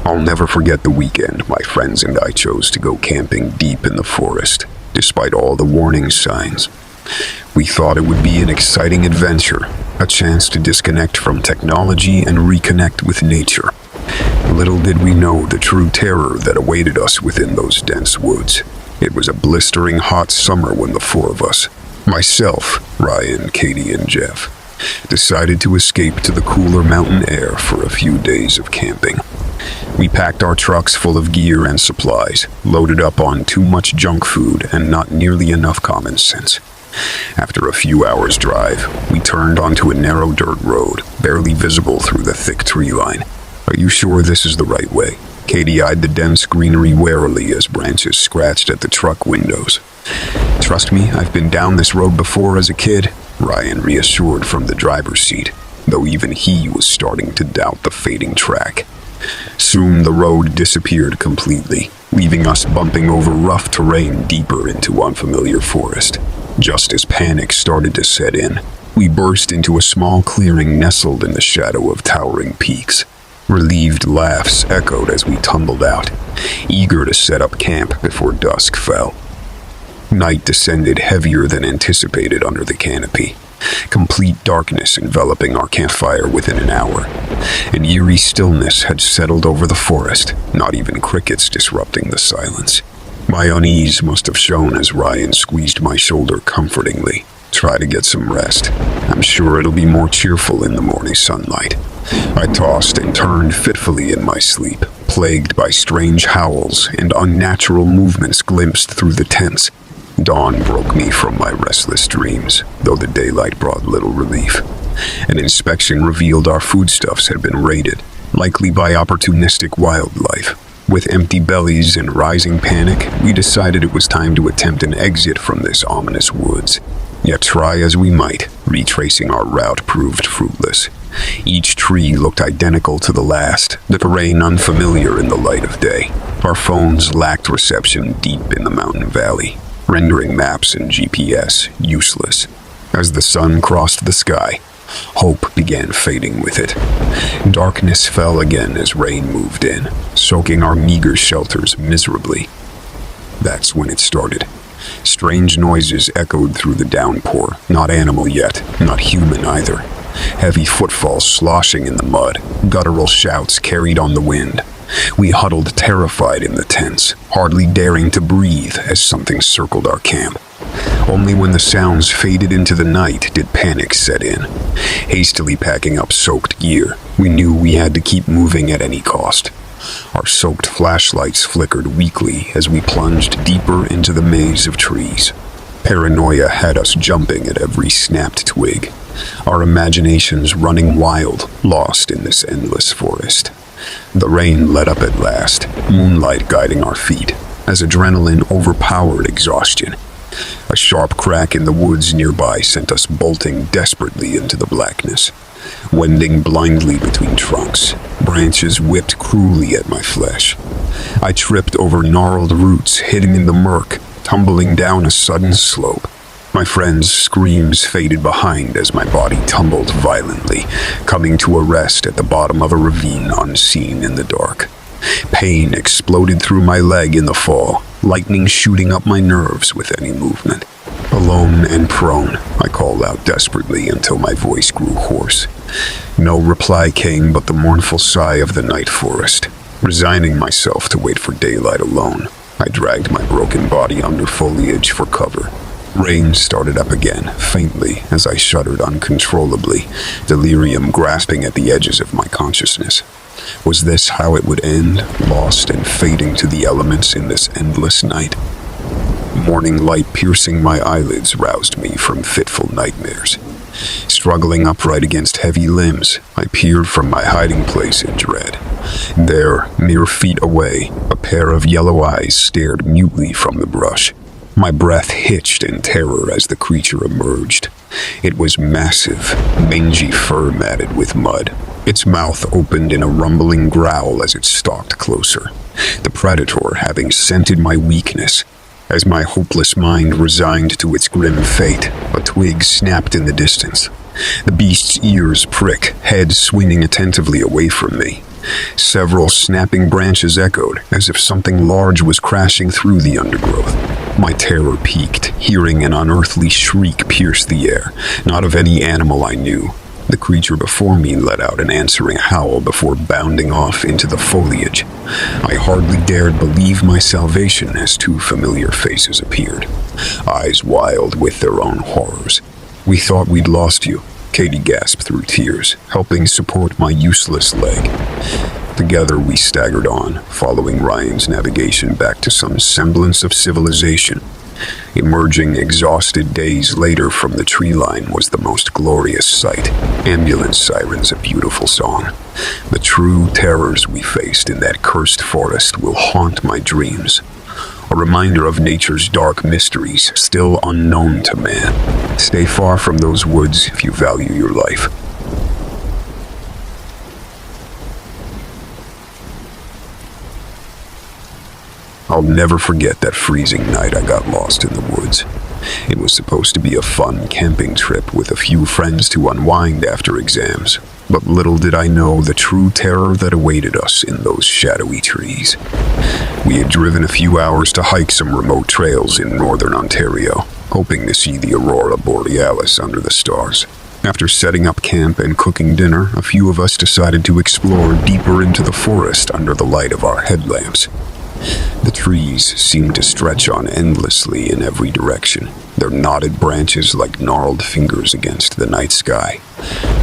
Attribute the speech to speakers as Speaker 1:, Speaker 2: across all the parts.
Speaker 1: I'll never forget the weekend my friends and I chose to go camping deep in the forest, despite all the warning signs. We thought it would be an exciting adventure, a chance to disconnect from technology and reconnect with nature. Little did we know the true terror that awaited us within those dense woods. It was a blistering hot summer when the four of us, myself, Ryan, Katie, and Jeff, decided to escape to the cooler mountain air for a few days of camping. We packed our trucks full of gear and supplies, loaded up on too much junk food and not nearly enough common sense. After a few hours' drive, we turned onto a narrow dirt road, barely visible through the thick tree line. "Are you sure this is the right way?" Katie eyed the dense greenery warily as branches scratched at the truck windows. "Trust me, I've been down this road before as a kid," Ryan reassured from the driver's seat, though even he was starting to doubt the fading track. Soon the road disappeared completely, leaving us bumping over rough terrain deeper into unfamiliar forest. Just as panic started to set in, we burst into a small clearing nestled in the shadow of towering peaks. Relieved laughs echoed as we tumbled out, eager to set up camp before dusk fell. Night descended heavier than anticipated under the canopy, complete darkness enveloping our campfire within an hour. An eerie stillness had settled over the forest, not even crickets disrupting the silence. My unease must have shown as Ryan squeezed my shoulder comfortingly. "Try to get some rest. I'm sure it'll be more cheerful in the morning sunlight." I tossed and turned fitfully in my sleep, plagued by strange howls and unnatural movements glimpsed through the tents. Dawn broke me from my restless dreams, though the daylight brought little relief. An inspection revealed our foodstuffs had been raided, likely by opportunistic wildlife. With empty bellies and rising panic, we decided it was time to attempt an exit from this ominous woods. Yet try as we might, retracing our route proved fruitless. Each tree looked identical to the last, the terrain unfamiliar in the light of day. Our phones lacked reception deep in the mountain valley, rendering maps and GPS useless. As the sun crossed the sky, hope began fading with it. Darkness fell again as rain moved in, soaking our meager shelters miserably. That's when it started. Strange noises echoed through the downpour, not animal yet, not human either. Heavy footfalls sloshing in the mud, guttural shouts carried on the wind. We huddled terrified in the tents, hardly daring to breathe as something circled our camp. Only when the sounds faded into the night did panic set in. Hastily packing up soaked gear, we knew we had to keep moving at any cost. Our soaked flashlights flickered weakly as we plunged deeper into the maze of trees. Paranoia had us jumping at every snapped twig, our imaginations running wild, lost in this endless forest. The rain let up at last, moonlight guiding our feet, as adrenaline overpowered exhaustion. A sharp crack in the woods nearby sent us bolting desperately into the blackness. Wending blindly between trunks, branches whipped cruelly at my flesh. I tripped over gnarled roots hidden in the murk, tumbling down a sudden slope. My friends' screams faded behind as my body tumbled violently, coming to a rest at the bottom of a ravine unseen in the dark. Pain exploded through my leg in the fall, lightning shooting up my nerves with any movement. Alone and prone, I called out desperately until my voice grew hoarse. No reply came but the mournful sigh of the night forest. Resigning myself to wait for daylight alone, I dragged my broken body under foliage for cover. Rain started up again, faintly, as I shuddered uncontrollably, delirium grasping at the edges of my consciousness. Was this how it would end, lost and fading to the elements in this endless night? Morning light piercing my eyelids roused me from fitful nightmares. Struggling upright against heavy limbs, I peered from my hiding place in dread. There, mere feet away, a pair of yellow eyes stared mutely from the brush. My breath hitched in terror as the creature emerged. It was massive, mangy fur matted with mud. Its mouth opened in a rumbling growl as it stalked closer, the predator having scented my weakness. As my hopeless mind resigned to its grim fate, a twig snapped in the distance. The beast's ears prick, head swinging attentively away from me. Several snapping branches echoed, as if something large was crashing through the undergrowth. My terror peaked, hearing an unearthly shriek pierce the air, not of any animal I knew. The creature before me let out an answering howl before bounding off into the foliage. I hardly dared believe my salvation as two familiar faces appeared, eyes wild with their own horrors. "We thought we'd lost you," Katie gasped through tears, helping support my useless leg. Together we staggered on, following Ryan's navigation back to some semblance of civilization. Emerging exhausted days later from the tree line was the most glorious sight. Ambulance sirens a beautiful song. The true terrors we faced in that cursed forest will haunt my dreams. A reminder of nature's dark mysteries still unknown to man. Stay far from those woods if you value your life. I'll never forget that freezing night I got lost in the woods. It was supposed to be a fun camping trip with a few friends to unwind after exams, but little did I know the true terror that awaited us in those shadowy trees. We had driven a few hours to hike some remote trails in northern Ontario, hoping to see the aurora borealis under the stars. After setting up camp and cooking dinner, a few of us decided to explore deeper into the forest under the light of our headlamps. The trees seemed to stretch on endlessly in every direction, their knotted branches like gnarled fingers against the night sky.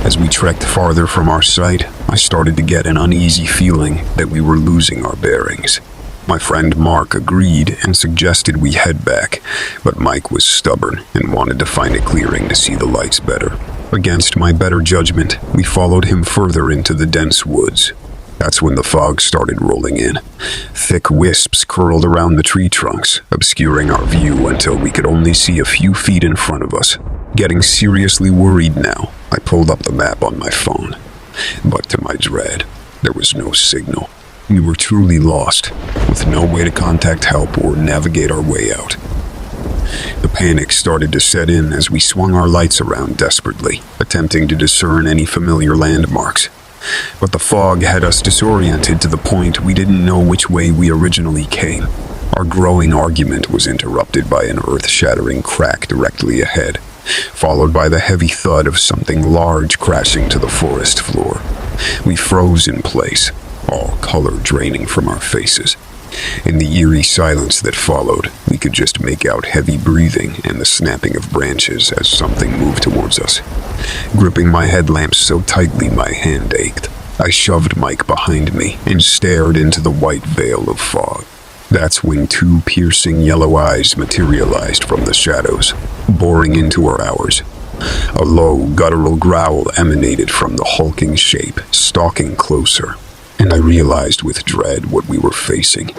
Speaker 1: As we trekked farther from our sight, I started to get an uneasy feeling that we were losing our bearings. My friend Mark agreed and suggested we head back, but Mike was stubborn and wanted to find a clearing to see the lights better. Against my better judgment, we followed him further into the dense woods. That's when the fog started rolling in. Thick wisps curled around the tree trunks, obscuring our view until we could only see a few feet in front of us. Getting seriously worried now, I pulled up the map on my phone. But to my dread, there was no signal. We were truly lost, with no way to contact help or navigate our way out. The panic started to set in as we swung our lights around desperately, attempting to discern any familiar landmarks. But the fog had us disoriented to the point we didn't know which way we originally came. Our growing argument was interrupted by an earth-shattering crack directly ahead, followed by the heavy thud of something large crashing to the forest floor. We froze in place, all color draining from our faces. In the eerie silence that followed, we could just make out heavy breathing and the snapping of branches as something moved towards us. Gripping my headlamp so tightly my hand ached, I shoved Mike behind me and stared into the white veil of fog. That's when two piercing yellow eyes materialized from the shadows, boring into our ours. A low, guttural growl emanated from the hulking shape, stalking closer. And I realized with dread what we were facing.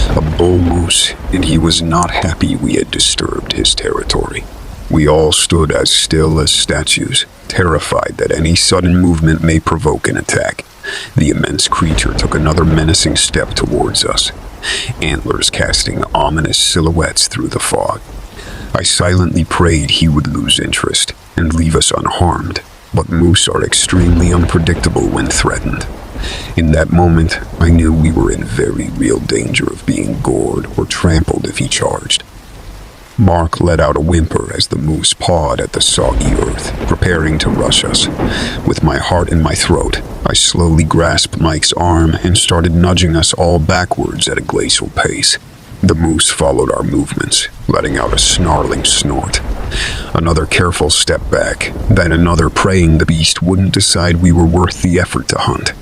Speaker 1: A bull moose, and he was not happy we had disturbed his territory. We all stood as still as statues, terrified that any sudden movement may provoke an attack. The immense creature took another menacing step towards us, antlers casting ominous silhouettes through the fog. I silently prayed he would lose interest and leave us unharmed, but moose are extremely unpredictable when threatened. In that moment, I knew we were in very real danger of being gored or trampled if he charged. Mark let out a whimper as the moose pawed at the soggy earth, preparing to rush us. With my heart in my throat, I slowly grasped Mike's arm and started nudging us all backwards at a glacial pace. The moose followed our movements, letting out a snarling snort. Another careful step back, then another, praying the beast wouldn't decide we were worth the effort to hunt.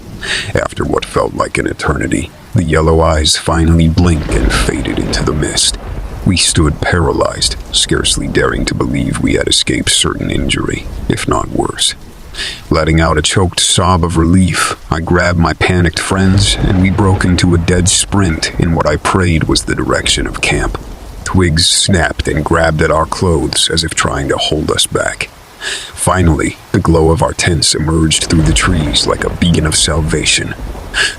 Speaker 1: After what felt like an eternity, the yellow eyes finally blinked and faded into the mist. We stood paralyzed, scarcely daring to believe we had escaped certain injury, if not worse. Letting out a choked sob of relief, I grabbed my panicked friends and we broke into a dead sprint in what I prayed was the direction of camp. Twigs snapped and grabbed at our clothes as if trying to hold us back. Finally, the glow of our tents emerged through the trees like a beacon of salvation.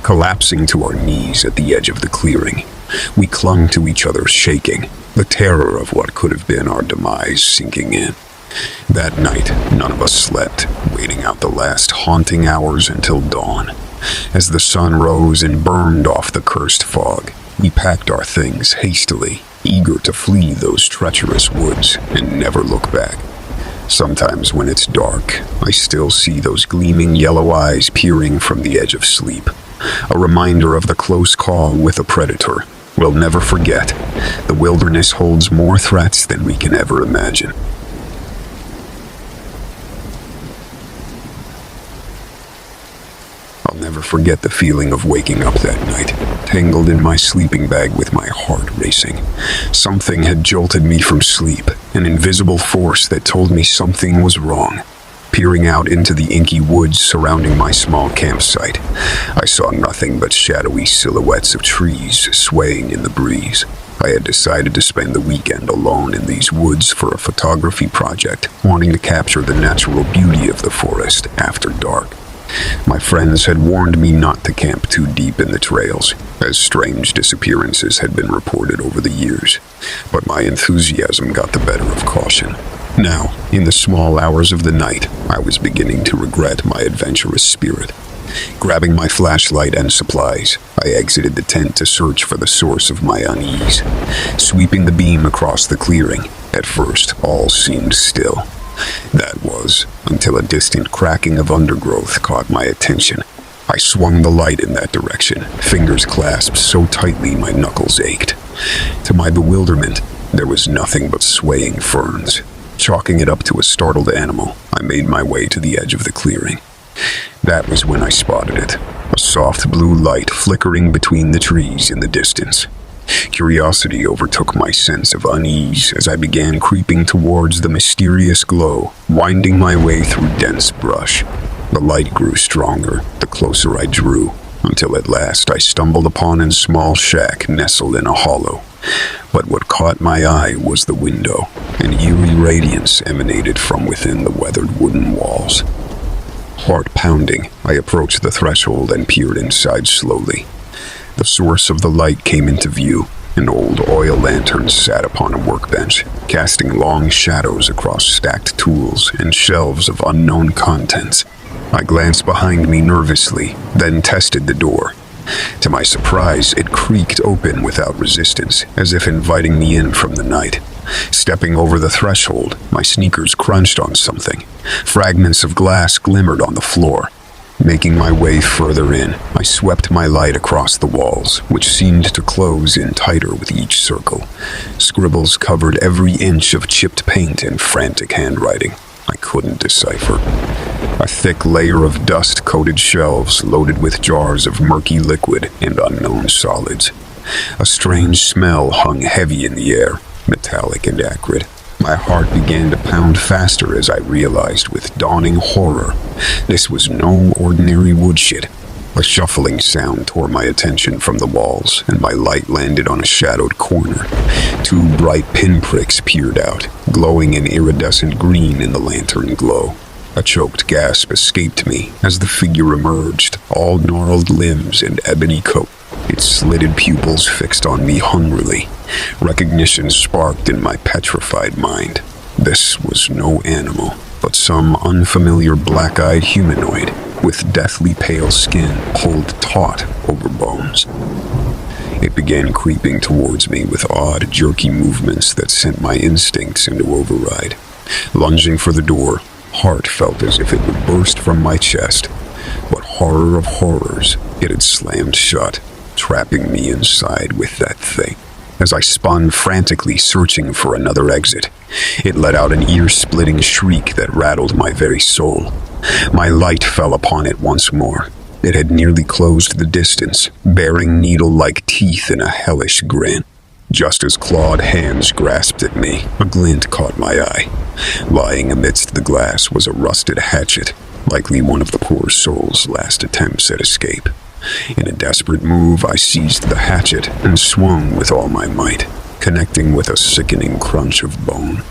Speaker 1: Collapsing to our knees at the edge of the clearing, we clung to each other shaking, the terror of what could have been our demise sinking in. That night, none of us slept, waiting out the last haunting hours until dawn. As the sun rose and burned off the cursed fog, we packed our things hastily, eager to flee those treacherous woods and never look back. Sometimes when it's dark, I still see those gleaming yellow eyes peering from the edge of sleep, a reminder of the close call with a predator. We'll never forget. The wilderness holds more threats than we can ever imagine. I'll never forget the feeling of waking up that night, tangled in my sleeping bag with my heart racing. Something had jolted me from sleep, an invisible force that told me something was wrong. Peering out into the inky woods surrounding my small campsite, I saw nothing but shadowy silhouettes of trees swaying in the breeze. I had decided to spend the weekend alone in these woods for a photography project, wanting to capture the natural beauty of the forest after dark. My friends had warned me not to camp too deep in the trails, as strange disappearances had been reported over the years, but my enthusiasm got the better of caution. Now, in the small hours of the night, I was beginning to regret my adventurous spirit. Grabbing my flashlight and supplies, I exited the tent to search for the source of my unease. Sweeping the beam across the clearing, at first all seemed still. That was, until a distant cracking of undergrowth caught my attention. I swung the light in that direction, fingers clasped so tightly my knuckles ached. To my bewilderment, there was nothing but swaying ferns. Chalking it up to a startled animal, I made my way to the edge of the clearing. That was when I spotted it, a soft blue light flickering between the trees in the distance. Curiosity overtook my sense of unease as I began creeping towards the mysterious glow, winding my way through dense brush. The light grew stronger the closer I drew, until at last I stumbled upon a small shack nestled in a hollow. But what caught my eye was the window. An eerie radiance emanated from within the weathered wooden walls. Heart pounding, I approached the threshold and peered inside slowly. The source of the light came into view. An old oil lantern sat upon a workbench, casting long shadows across stacked tools and shelves of unknown contents. I glanced behind me nervously, then tested the door. To my surprise, it creaked open without resistance, as if inviting me in from the night. Stepping over the threshold, my sneakers crunched on something. Fragments of glass glimmered on the floor. Making my way further in, I swept my light across the walls, which seemed to close in tighter with each circle. Scribbles covered every inch of chipped paint and frantic handwriting I couldn't decipher. A thick layer of dust-coated shelves loaded with jars of murky liquid and unknown solids. A strange smell hung heavy in the air, metallic and acrid. My heart began to pound faster as I realized with dawning horror, this was no ordinary woodshed. A shuffling sound tore my attention from the walls, and my light landed on a shadowed corner. Two bright pinpricks peered out, glowing an iridescent green in the lantern glow. A choked gasp escaped me as the figure emerged, all gnarled limbs and ebony coat, its slitted pupils fixed on me hungrily. Recognition sparked in my petrified mind. This was no animal, but some unfamiliar black-eyed humanoid with deathly pale skin pulled taut over bones. It began creeping towards me with odd, jerky movements that sent my instincts into override. Lunging for the door, heart felt as if it would burst from my chest. But horror of horrors, it had slammed shut, trapping me inside with that thing. As I spun frantically searching for another exit, it let out an ear-splitting shriek that rattled my very soul. My light fell upon it once more. It had nearly closed the distance, baring needle-like teeth in a hellish grin. Just as clawed hands grasped at me, a glint caught my eye. Lying amidst the glass was a rusted hatchet, likely one of the poor soul's last attempts at escape. In a desperate move, I seized the hatchet and swung with all my might, connecting with a sickening crunch of bone.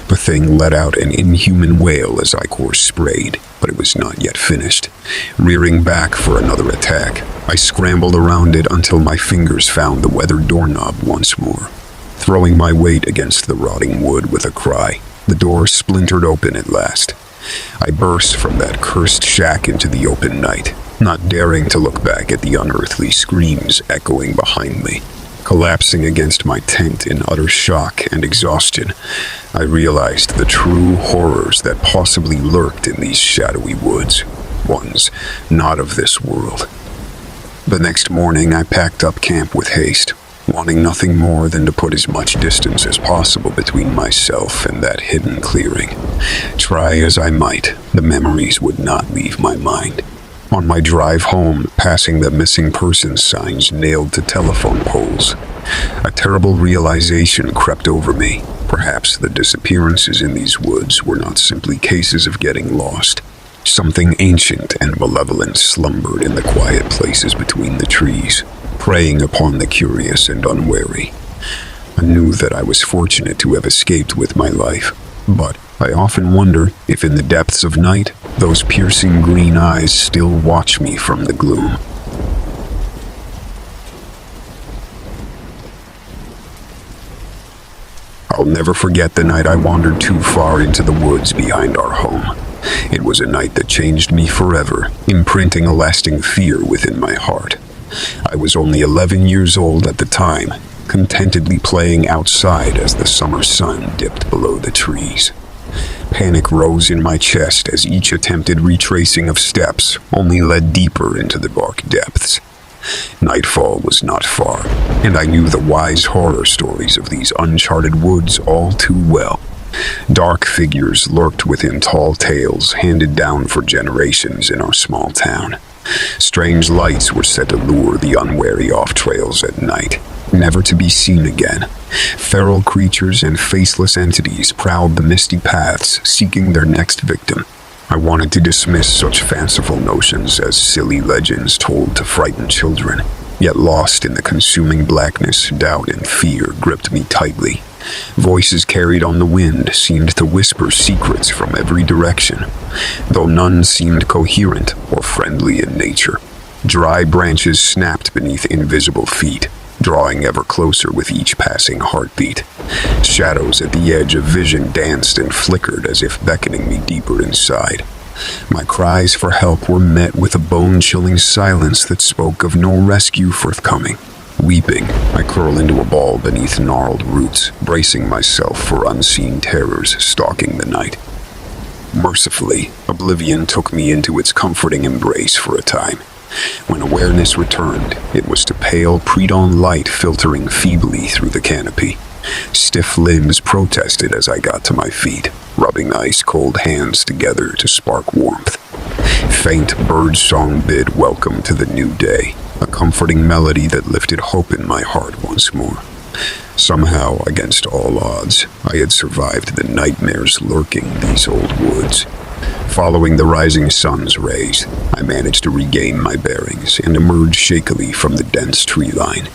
Speaker 1: The thing let out an inhuman wail as Ichor sprayed, but it was not yet finished. Rearing back for another attack, I scrambled around it until my fingers found the weathered doorknob once more. Throwing my weight against the rotting wood with a cry, The door splintered open at last. I burst from that cursed shack into the open night, not daring to look back at the unearthly screams echoing behind me. Collapsing against my tent in utter shock and exhaustion, I realized the true horrors that possibly lurked in these shadowy woods, ones not of this world. The next morning, I packed up camp with haste, wanting nothing more than to put as much distance as possible between myself and that hidden clearing. Try as I might, the memories would not leave my mind. On my drive home, passing the missing persons signs nailed to telephone poles, a terrible realization crept over me. Perhaps the disappearances in these woods were not simply cases of getting lost. Something ancient and malevolent slumbered in the quiet places between the trees, preying upon the curious and unwary. I knew that I was fortunate to have escaped with my life, but I often wonder if in the depths of night, those piercing green eyes still watch me from the gloom. I'll never forget the night I wandered too far into the woods behind our home. It was a night that changed me forever, imprinting a lasting fear within my heart. I was only 11 years old at the time, contentedly playing outside as the summer sun dipped below the trees. Panic rose in my chest as each attempted retracing of steps only led deeper into the dark depths. Nightfall was not far, and I knew the wise horror stories of these uncharted woods all too well. Dark figures lurked within tall tales handed down for generations in our small town. Strange lights were set to lure the unwary off trails at night, never to be seen again. Feral creatures and faceless entities prowled the misty paths, seeking their next victim. I wanted to dismiss such fanciful notions as silly legends told to frighten children, yet lost in the consuming blackness, doubt and fear gripped me tightly. Voices carried on the wind seemed to whisper secrets from every direction, though none seemed coherent or friendly in nature. Dry branches snapped beneath invisible feet, drawing ever closer with each passing heartbeat. Shadows at the edge of vision danced and flickered as if beckoning me deeper inside. My cries for help were met with a bone-chilling silence that spoke of no rescue forthcoming. Weeping, I curl into a ball beneath gnarled roots, bracing myself for unseen terrors stalking the night. Mercifully, oblivion took me into its comforting embrace for a time. When awareness returned, it was to pale pre-dawn light filtering feebly through the canopy. Stiff limbs protested as I got to my feet, rubbing ice-cold hands together to spark warmth. Faint birdsong bid welcome to the new day, a comforting melody that lifted hope in my heart once more. Somehow, against all odds, I had survived the nightmares lurking these old woods. Following the rising sun's rays, I managed to regain my bearings and emerge shakily from the dense tree line.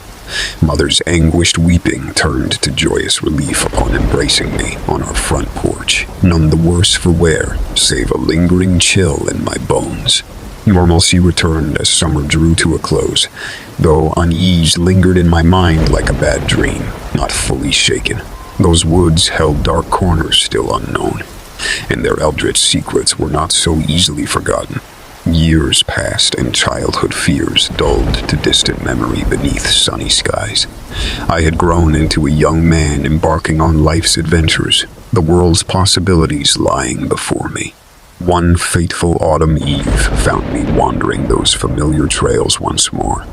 Speaker 1: Mother's anguished weeping turned to joyous relief upon embracing me on our front porch, none the worse for wear, save a lingering chill in my bones. Normalcy returned as summer drew to a close, though unease lingered in my mind like a bad dream, not fully shaken. Those woods held dark corners still unknown, and their eldritch secrets were not so easily forgotten. Years passed and childhood fears dulled to distant memory beneath sunny skies. I had grown into a young man embarking on life's adventures, the world's possibilities lying before me. One fateful autumn eve found me wandering those familiar trails once more,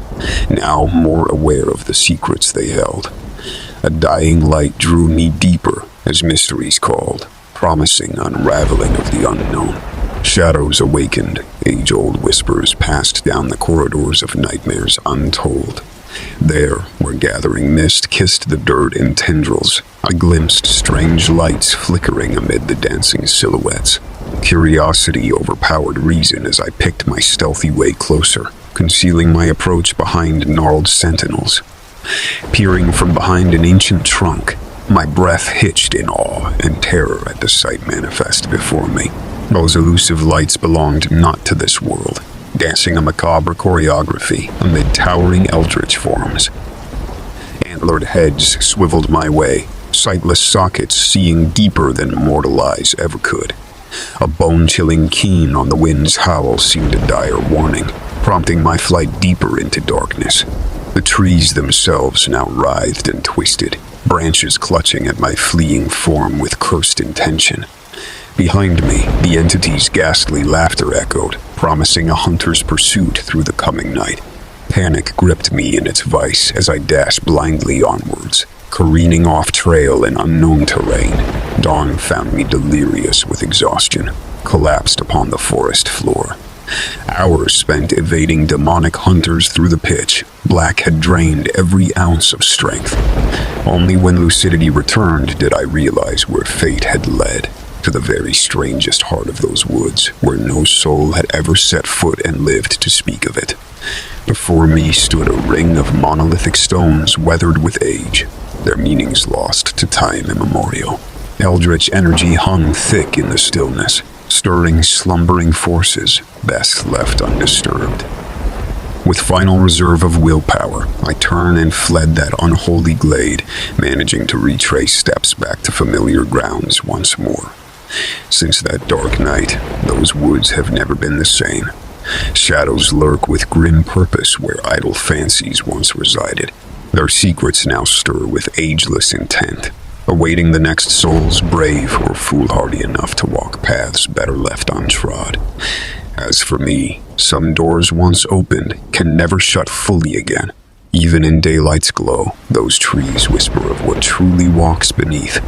Speaker 1: now more aware of the secrets they held. A dying light drew me deeper as mysteries called, promising unraveling of the unknown. Shadows awakened, age-old whispers passed down the corridors of nightmares untold. There, where gathering mist kissed the dirt and tendrils, I glimpsed strange lights flickering amid the dancing silhouettes. Curiosity overpowered reason as I picked my stealthy way closer, concealing my approach behind gnarled sentinels. Peering from behind an ancient trunk, my breath hitched in awe and terror at the sight manifest before me. Those elusive lights belonged not to this world, dancing a macabre choreography amid towering eldritch forms. Antlered heads swiveled my way, sightless sockets seeing deeper than mortal eyes ever could. A bone-chilling keen on the wind's howl seemed a dire warning, prompting my flight deeper into darkness. The trees themselves now writhed and twisted, branches clutching at my fleeing form with cursed intention. Behind me, the entity's ghastly laughter echoed, promising a hunter's pursuit through the coming night. Panic gripped me in its vice as I dashed blindly onwards, careening off trail in unknown terrain. Dawn found me delirious with exhaustion, collapsed upon the forest floor. Hours spent evading demonic hunters through the pitch, black had drained every ounce of strength. Only when lucidity returned did I realize where fate had led, to the very strangest heart of those woods, where no soul had ever set foot and lived to speak of it. Before me stood a ring of monolithic stones weathered with age, their meanings lost to time immemorial. Eldritch energy hung thick in the stillness, stirring slumbering forces best left undisturbed. With final reserve of willpower, I turned and fled that unholy glade, managing to retrace steps back to familiar grounds once more. Since that dark night, those woods have never been the same. Shadows lurk with grim purpose where idle fancies once resided. Their secrets now stir with ageless intent, awaiting the next souls brave or foolhardy enough to walk paths better left untrod. As for me, some doors once opened can never shut fully again. Even in daylight's glow, those trees whisper of what truly walks beneath,